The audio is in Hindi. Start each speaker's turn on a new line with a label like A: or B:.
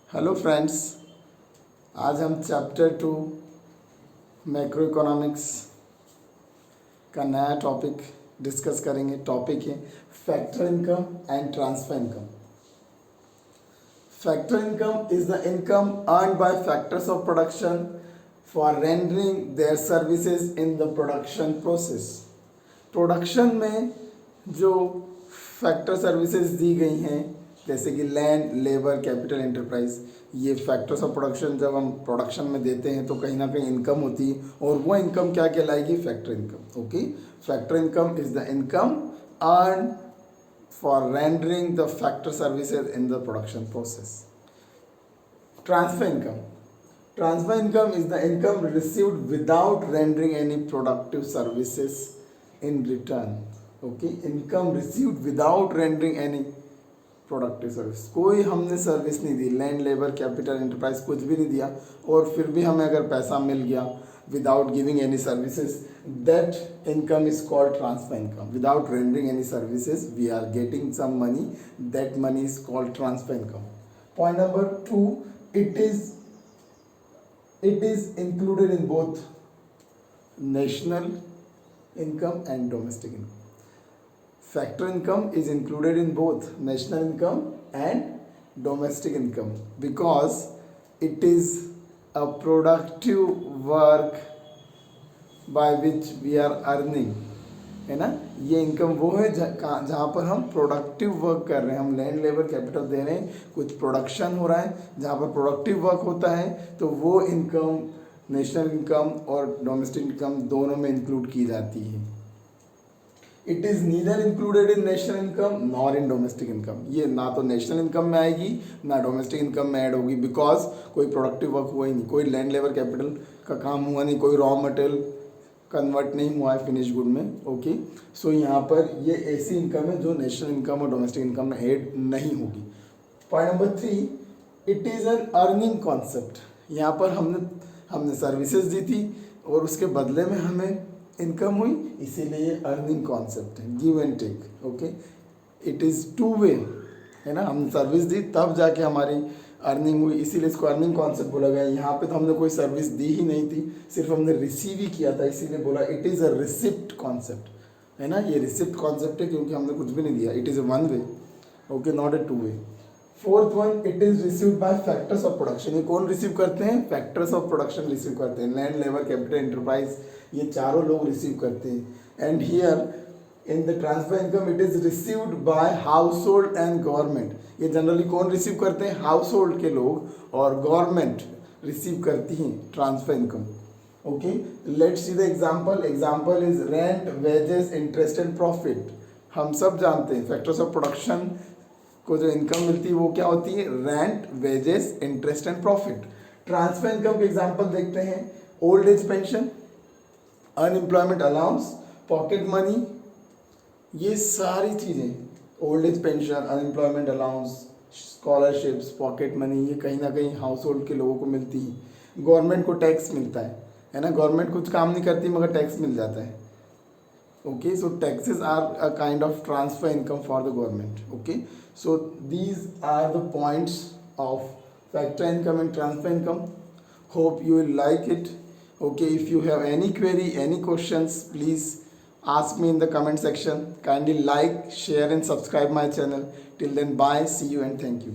A: हेलो फ्रेंड्स, आज हम चैप्टर 2 मैक्रो इकोनॉमिक्स का नया टॉपिक डिस्कस करेंगे। टॉपिक है factor income and transfer income. Factor income is the income earned bye factors of production for rendering their services in the production process. Production में जो फैक्टर सर्विसेज दी गई हैं जैसे कि लैंड, लेबर, कैपिटल, एंटरप्राइज, ये फैक्टर्स ऑफ प्रोडक्शन जब हम प्रोडक्शन में देते हैं तो कहीं ना कहीं इनकम होती है और वो इनकम क्या कहलाएगी? Factor income. Okay, factor income is the income earn for rendering the factor services in the production process. Transfer income, transfer income is the income received without rendering any productive services in return. Okay, income received without rendering any productive service, कोई हमने सर्विस नहीं दी, लैंड, लेबर, कैपिटल, एंटरप्राइज कुछ भी नहीं दिया और फिर भी हमें अगर पैसा मिल गया without giving any services, that income is called transfer income. Without rendering any services we are getting some money, that money is called transfer income. Point number 2, it is included in both national income and domestic income. Factor income is included in both national income and domestic income because it is a productive work by which we are earning, है ना। ये इनकम वो है जहाँ पर हम प्रोडक्टिव वर्क कर रहे हैं, हम लैंड, लेबर, कैपिटल दे रहे हैं, कुछ प्रोडक्शन हो रहा है, जहाँ पर प्रोडक्टिव वर्क होता है तो वो इनकम नेशनल इनकम और डोमेस्टिक इनकम दोनों में इंक्लूड की जाती है। It is neither included in national income nor in domestic income. ये ना तो नेशनल इनकम में आएगी ना डोमेस्टिक इनकम में ऐड होगी बिकॉज कोई प्रोडक्टिव वर्क हुआ ही नहीं, कोई लैंड, लेबर, कैपिटल का काम हुआ नहीं, कोई रॉ मटेरियल कन्वर्ट नहीं हुआ है फिनिश गुड में। ओके, सो यहाँ पर ये ऐसी इनकम है जो नेशनल इनकम और डोमेस्टिक इनकम में ऐड नहीं होगी। Point number 3, it is an earning concept. यहाँ पर हमने सर्विसेज दी थी और उसके बदले में हमें इनकम हुई, इसीलिए ये अर्निंग कॉन्सेप्ट है, give and take. Okay, it is two way, है ना, हम सर्विस दी तब जाके हमारी अर्निंग हुई, इसीलिए इसको अर्निंग कॉन्सेप्ट बोला गया। यहाँ पे तो हमने कोई सर्विस दी ही नहीं थी, सिर्फ हमने रिसीव ही किया था, इसीलिए बोला it is a receipt concept, है ना। ये रिसिप्ट कॉन्सेप्ट है क्योंकि हमने कुछ भी नहीं दिया। It is a one way, okay, not a two way. Fourth one, it is received by factors of production. ये कौन रिसीव करते हैं? फैक्टर्स ऑफ प्रोडक्शन रिसीव करते हैं। लैंड, लेबर, कैपिटल, एंटरप्राइज, ये चारों लोग रिसीव करते हैं। And here in the transfer income it is received by house hold and government. ये जनरली कौन रिसीव करते हैं? हाउस होल्ड के लोग और गवर्नमेंट रिसीव करती हैं transfer income. Okay, let's see the example. Example is rent, wages, interest and profit. हम सब जानते हैं फैक्टर्स ऑफ प्रोडक्शन को जो इनकम मिलती है वो क्या होती है? Rent, wages, interest and profit. Transfer income के एग्जांपल देखते हैं। Old age pension, unemployment allowance, pocket money, ये सारी चीज़ें, old age pension, unemployment allowance, scholarships, pocket money, ये कहीं ना कहीं हाउस होल्ड के लोगों को मिलती है। गवर्नमेंट को टैक्स मिलता है ना, गवर्नमेंट कुछ काम नहीं करती मगर टैक्स मिल जाता है। Okay, so taxes are a kind of transfer income for the government. Okay, so these are the points of factor income and transfer income. Hope you will like it. Okay, if you have any query, any questions, please ask me in the comment section. Kindly like, share and subscribe my channel. Till then, bye, see you and thank you.